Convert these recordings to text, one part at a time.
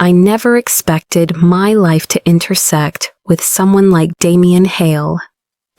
I never expected my life to intersect with someone like Damien Hale,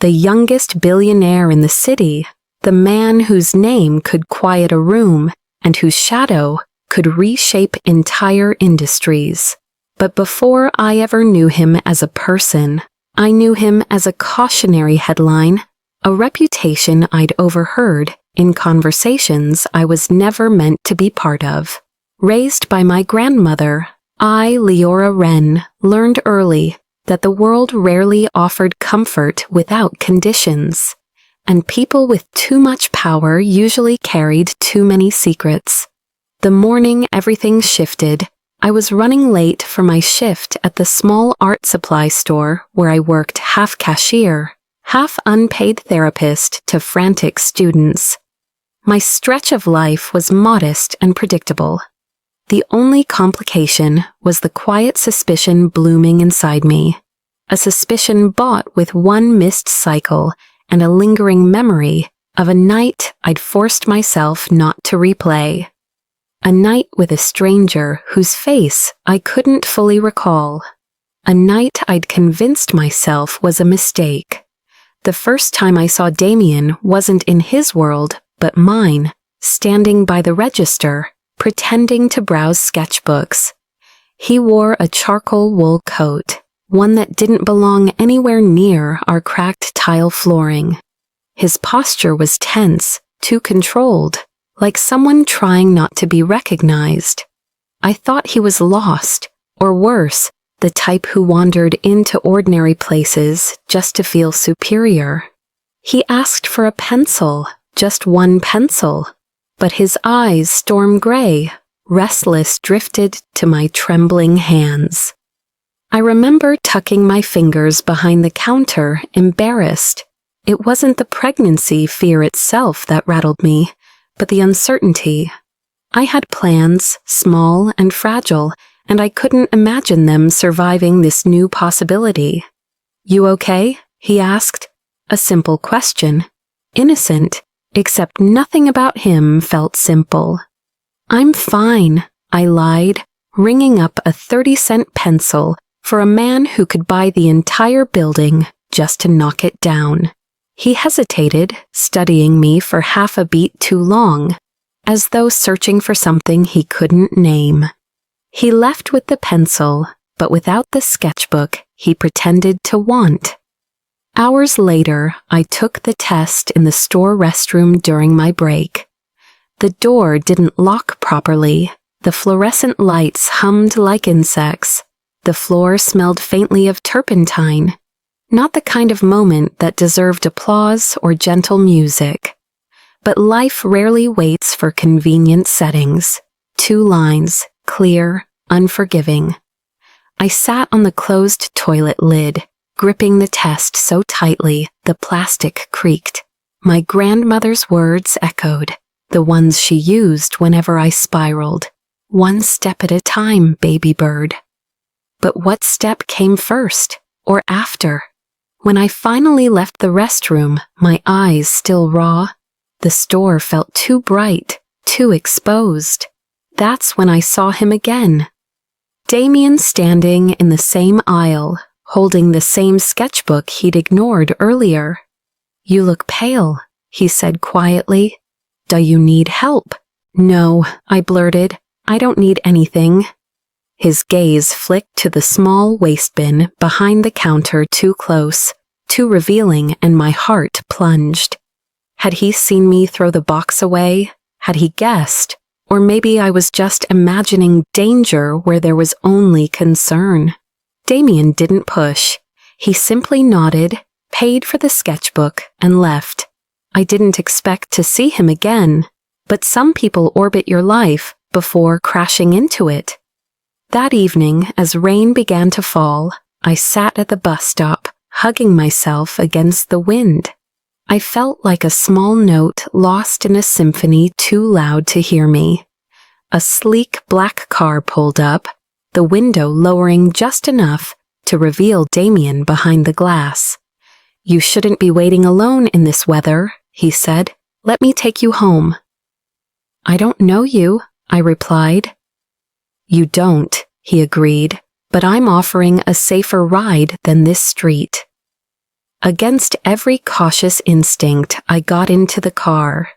the youngest billionaire in the city, the man whose name could quiet a room and whose shadow could reshape entire industries. But before I ever knew him as a person, I knew him as a cautionary headline, a reputation I'd overheard in conversations I was never meant to be part of. Raised by my grandmother, I, Leora Wren, learned early that the world rarely offered comfort without conditions, and people with too much power usually carried too many secrets. The morning everything shifted, I was running late for my shift at the small art supply store where I worked half cashier, half unpaid therapist to frantic students. My stretch of life was modest and predictable. The only complication was the quiet suspicion blooming inside me, a suspicion bought with one missed cycle and a lingering memory of a night I'd forced myself not to replay. A night with a stranger whose face I couldn't fully recall. A night I'd convinced myself was a mistake. The first time I saw Damien wasn't in his world, but mine, standing by the register, pretending to browse sketchbooks. He wore a charcoal wool coat, one that didn't belong anywhere near our cracked tile flooring. His posture was tense, too controlled, like someone trying not to be recognized. I thought he was lost, or worse, the type who wandered into ordinary places just to feel superior. He asked for a pencil, just one pencil, but his eyes, storm gray, restless, drifted to my trembling hands. I remember tucking my fingers behind the counter, embarrassed. It wasn't the pregnancy fear itself that rattled me, but the uncertainty. I had plans, small and fragile, and I couldn't imagine them surviving this new possibility. "You okay?" he asked. A simple question. Innocent, except nothing about him felt simple. "I'm fine," I lied, ringing up a 30-cent pencil for a man who could buy the entire building just to knock it down. He hesitated, studying me for half a beat too long, as though searching for something he couldn't name. He left with the pencil, but without the sketchbook he pretended to want. Hours later, I took the test in the store restroom during my break. The door didn't lock properly. The fluorescent lights hummed like insects. The floor smelled faintly of turpentine. Not the kind of moment that deserved applause or gentle music. But life rarely waits for convenient settings. 2 lines, clear, unforgiving. I sat on the closed toilet lid, gripping the test so tightly the plastic creaked. My grandmother's words echoed, the ones she used whenever I spiraled. "One step at a time, baby bird." But what step came first, or after? When I finally left the restroom, my eyes still raw, the store felt too bright, too exposed. That's when I saw him again. Damien standing in the same aisle, holding the same sketchbook he'd ignored earlier. "You look pale," he said quietly. "Do you need help?" "No," I blurted. "I don't need anything." His gaze flicked to the small waste bin behind the counter too close, too revealing, and my heart plunged. Had he seen me throw the box away? Had he guessed? Or maybe I was just imagining danger where there was only concern. Damien didn't push. He simply nodded, paid for the sketchbook, and left. I didn't expect to see him again, but some people orbit your life before crashing into it. That evening, as rain began to fall, I sat at the bus stop, hugging myself against the wind. I felt like a small note lost in a symphony too loud to hear me. A sleek black car pulled up, the window lowering just enough to reveal Damien behind the glass. "You shouldn't be waiting alone in this weather," he said. "Let me take you home." "I don't know you," I replied. "You don't," he agreed, "but I'm offering a safer ride than this street." Against every cautious instinct, I got into the car.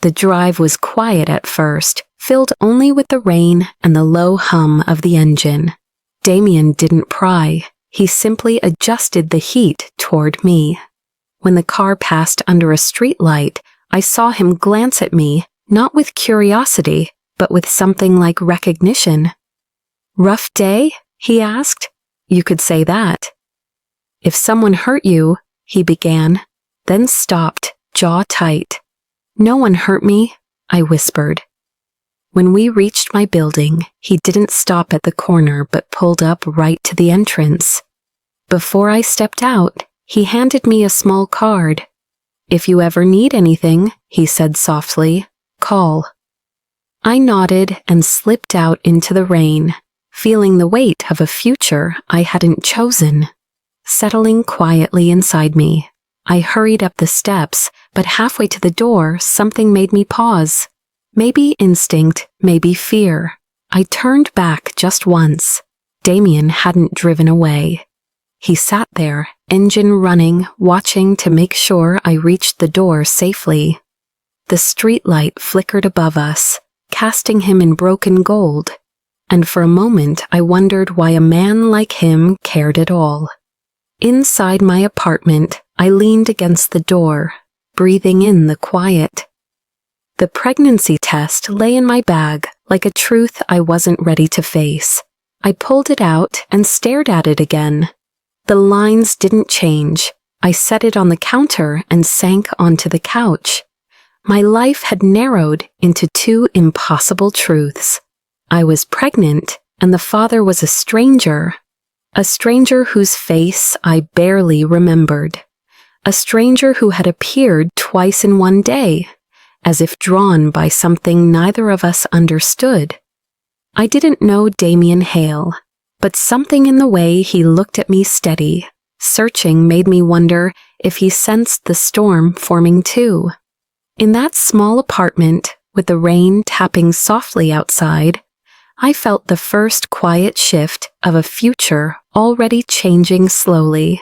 The drive was quiet at first, filled only with the rain and the low hum of the engine. Damien didn't pry. He simply adjusted the heat toward me. When the car passed under a streetlight, I saw him glance at me, not with curiosity, but with something like recognition. "Rough day?" he asked. "You could say that." "If someone hurt you," he began, then stopped, jaw tight. "No one hurt me," I whispered. When we reached my building, he didn't stop at the corner but pulled up right to the entrance. Before I stepped out, he handed me a small card. "If you ever need anything," he said softly, "call." I nodded and slipped out into the rain, feeling the weight of a future I hadn't chosen. Settling quietly inside me, I hurried up the steps, but halfway to the door, something made me pause. Maybe instinct, maybe fear. I turned back just once. Damien hadn't driven away. He sat there, engine running, watching to make sure I reached the door safely. The streetlight flickered above us, casting him in broken gold, and for a moment I wondered why a man like him cared at all. Inside my apartment, I leaned against the door, breathing in the quiet. The pregnancy test lay in my bag like a truth I wasn't ready to face. I pulled it out and stared at it again. The lines didn't change. I set it on the counter and sank onto the couch. My life had narrowed into two impossible truths. I was pregnant, and the father was a stranger whose face I barely remembered. A stranger who had appeared twice in one day, as if drawn by something neither of us understood. I didn't know Damien Hale, but something in the way he looked at me steady, searching, made me wonder if he sensed the storm forming too. In that small apartment, with the rain tapping softly outside, I felt the first quiet shift of a future already changing slowly.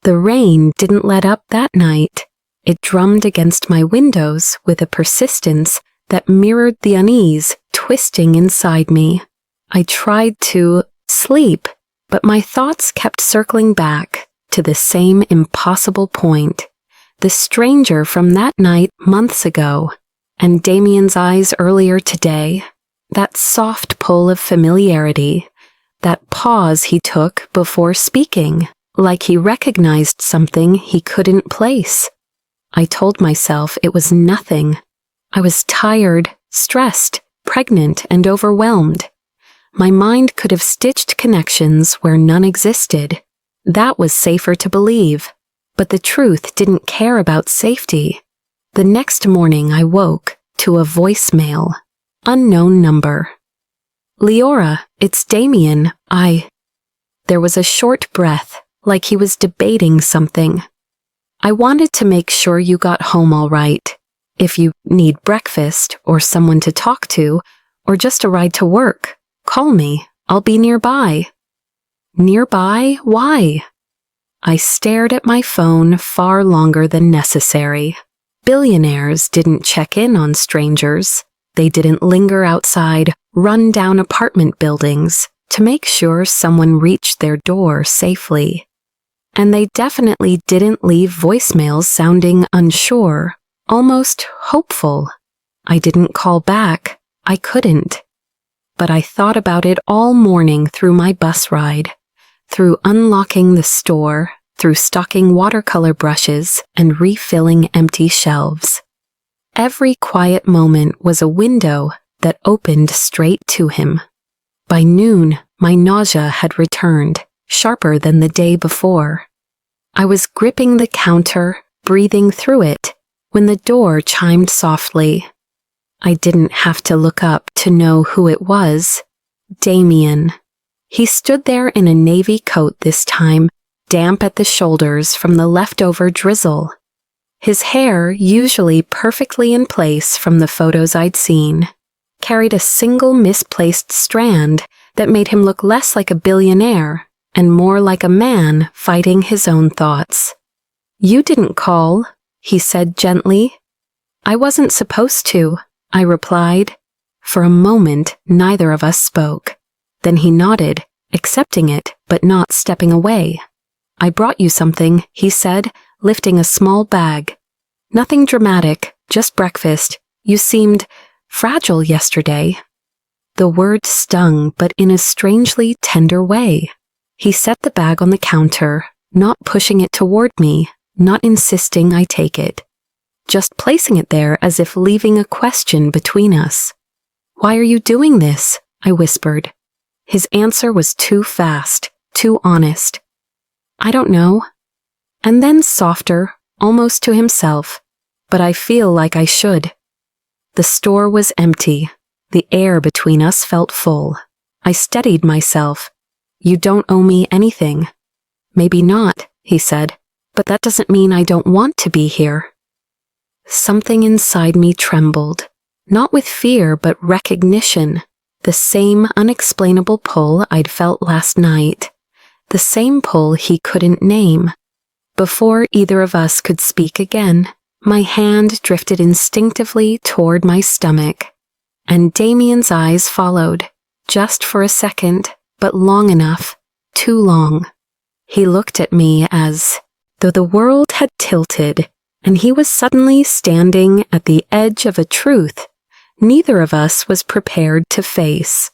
The rain didn't let up that night. It drummed against my windows with a persistence that mirrored the unease twisting inside me. I tried to sleep, but my thoughts kept circling back to the same impossible point. The stranger from that night months ago, and Damien's eyes earlier today. That soft pull of familiarity, that pause he took before speaking, like he recognized something he couldn't place. I told myself it was nothing. I was tired, stressed, pregnant, and overwhelmed. My mind could have stitched connections where none existed. That was safer to believe. But the truth didn't care about safety. The next morning I woke to a voicemail. Unknown number. "Leora, it's Damien. There was a short breath, like he was debating something. "I wanted to make sure you got home all right. If you need breakfast, or someone to talk to, or just a ride to work, call me. I'll be nearby." Nearby? Why? I stared at my phone far longer than necessary. Billionaires didn't check in on strangers. They didn't linger outside run-down apartment buildings to make sure someone reached their door safely. And they definitely didn't leave voicemails sounding unsure, almost hopeful. I didn't call back. I couldn't. But I thought about it all morning through my bus ride, through unlocking the store, through stocking watercolor brushes and refilling empty shelves. Every quiet moment was a window that opened straight to him. By noon, my nausea had returned, sharper than the day before. I was gripping the counter, breathing through it, when the door chimed softly. I didn't have to look up to know who it was. Damien. He stood there in a navy coat this time, damp at the shoulders from the leftover drizzle. His hair, usually perfectly in place from the photos I'd seen, carried a single misplaced strand that made him look less like a billionaire and more like a man fighting his own thoughts. "You didn't call," he said gently. "I wasn't supposed to," I replied. For a moment, neither of us spoke. Then he nodded, accepting it, but not stepping away. "I brought you something," he said, lifting a small bag. "Nothing dramatic, just breakfast. You seemed fragile yesterday." The word stung, but in a strangely tender way. He set the bag on the counter, not pushing it toward me, not insisting I take it. Just placing it there as if leaving a question between us. "Why are you doing this?" I whispered. His answer was too fast, too honest. "I don't know." And then softer, almost to himself, "But I feel like I should." The store was empty. The air between us felt full. I steadied myself. "You don't owe me anything." "Maybe not," he said, "but that doesn't mean I don't want to be here." Something inside me trembled, not with fear but recognition, the same unexplainable pull I'd felt last night, the same pull he couldn't name. Before either of us could speak again, my hand drifted instinctively toward my stomach, and Damien's eyes followed, just for a second, but long enough, too long. He looked at me as though the world had tilted, and he was suddenly standing at the edge of a truth neither of us was prepared to face.